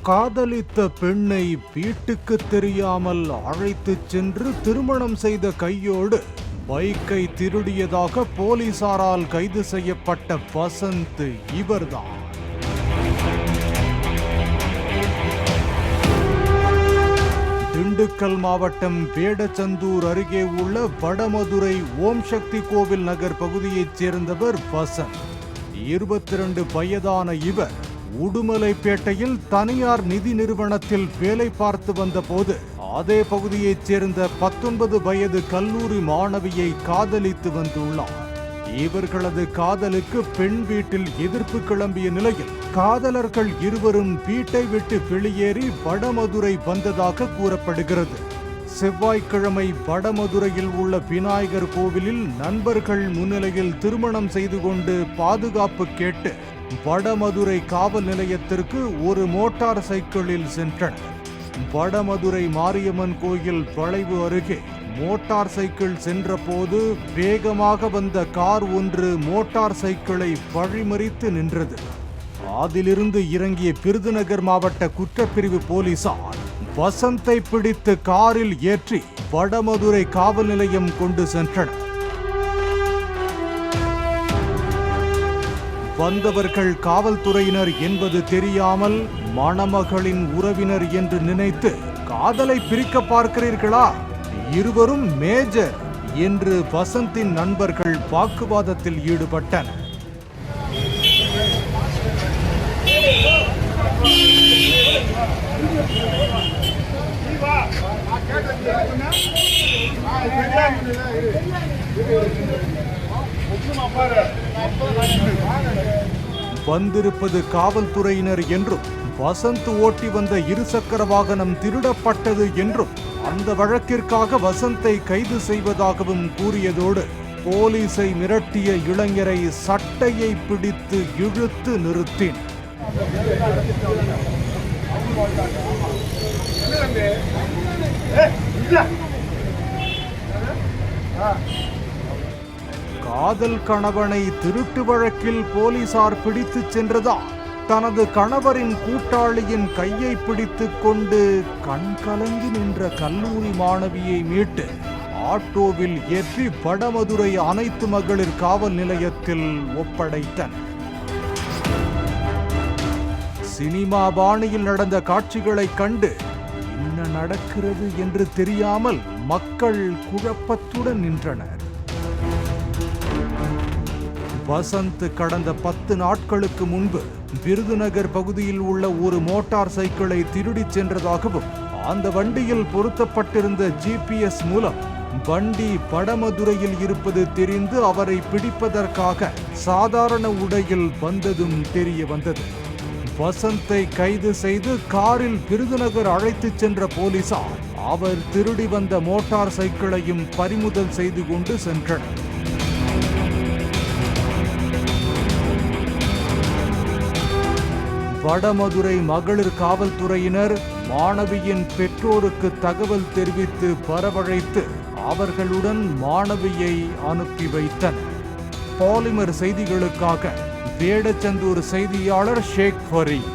காதலித்த பெண்ணை வீட்டுக்கு தெரியாமல் அழைத்துச் சென்று திருமணம் செய்த கையோடு பைக்கை திருடியதாக போலீசாரால் கைது செய்யப்பட்ட வசந்த் இவர்தான். திண்டுக்கல் மாவட்டம் வேடச்சந்தூர் அருகே உள்ள வடமதுரை ஓம் சக்தி கோவில் நகர் பகுதியைச் சேர்ந்தவர் வசந்த். 22 வயதான இவர் உடுமலைப்பேட்டையில் தனியார் நிதி நிறுவனத்தில் வேலை பார்த்து வந்த போது அதே பகுதியைச் சேர்ந்த 19 வயது கல்லூரி மாணவியை காதலித்து வந்துள்ளார். இவர்களது காதலுக்கு பெண் வீட்டில் எதிர்ப்பு கிளம்பிய நிலையில் காதலர்கள் இருவரும் வீட்டை விட்டு வெளியேறி வடமதுரை வந்ததாக கூறப்படுகிறது. செவ்வாய்க்கிழமை வடமதுரையில் உள்ள விநாயகர் கோவிலில் நண்பர்கள் முன்னிலையில் திருமணம் செய்து கொண்டு பாதுகாப்பு கேட்டு வடமதுரை காவல் நிலையத்திற்கு ஒரு மோட்டார் சைக்கிளில் சென்றனர். வடமதுரை மாரியம்மன் கோயில் வளைவு அருகே மோட்டார் சைக்கிள் சென்றபோது வேகமாக வந்த கார் ஒன்று மோட்டார் சைக்கிளை வழிமறித்து நின்றது. அதிலிருந்து இறங்கிய விருதுநகர் மாவட்ட குற்றப்பிரிவு போலீசார் வசந்தை பிடித்து காரில் ஏற்றி வடமதுரை காவல் நிலையம் கொண்டு சென்றனர். வந்தவர்கள் காவல்துறையினர் என்பது தெரியாமல் மணமகளின் உறவினர் என்று நினைத்து காதலை பிரிக்க பார்க்கிறீர்களா, இருவரும் மேஜர் என்று வசந்தின் நண்பர்கள் வாக்குவாதத்தில் ஈடுபட்டனர். வந்திருப்பது காவல்துறையினர் என்றும் வசந்த் ஓட்டி வந்த இருசக்கர வாகனம் திருடப்பட்டது என்றும் அந்த வழக்கிற்காக வசந்தை கைது செய்வதாகவும் கூறியதோடு போலீசை மிரட்டிய இளைஞரை சட்டையை பிடித்து இழுத்து நிறுத்தினர். காதல் கணவனை திருட்டு வழக்கில் போலீசார் பிடித்து சென்றதால் தனது கணவரின் கூட்டாளியின் கையை பிடித்துக் கொண்டு கண்கலங்கி நின்ற கல்லூரி மாணவியை மீட்டு ஆட்டோவில் ஏற்றி வடமதுரை அனைத்து மகளிர் காவல் நிலையத்தில் ஒப்படைத்தனர். சினிமா பாணியில் நடந்த காட்சிகளை கண்டு என்ன நடக்கிறது என்று தெரியாமல் மக்கள் குழப்பத்துடன் நின்றனர். வசந்த் கடந்த 10 நாட்களுக்கு முன்பு விருதுநகர் பகுதியில் உள்ள ஒரு மோட்டார் சைக்கிளை திருடிச் சென்றதாகவும் அந்த வண்டியில் பொருத்தப்பட்டிருந்த GPS மூலம் வண்டி வடமதுரையில் இருப்பது தெரிந்து அவரை பிடிப்பதற்காக சாதாரண உடையில் வந்ததும் தெரிய வந்தது. வசந்தை கைது செய்து காரில் விருதுநகர் அழைத்துச் சென்ற போலீசார் அவர் திருடி வந்த மோட்டார் சைக்கிளையும் பறிமுதல் செய்து கொண்டு சென்றனர். வடமதுரை மகளிர் காவல்துறையினர் மாணவியின் பெற்றோருக்கு தகவல் தெரிவித்து வரவழைத்து அவர்களுடன் மாணவியை அனுப்பி வைத்தனர். பாலிமர் செய்திகளுக்காக வேடச்சந்தூர் செய்தியாளர் ஷேக் ஃபரீத்.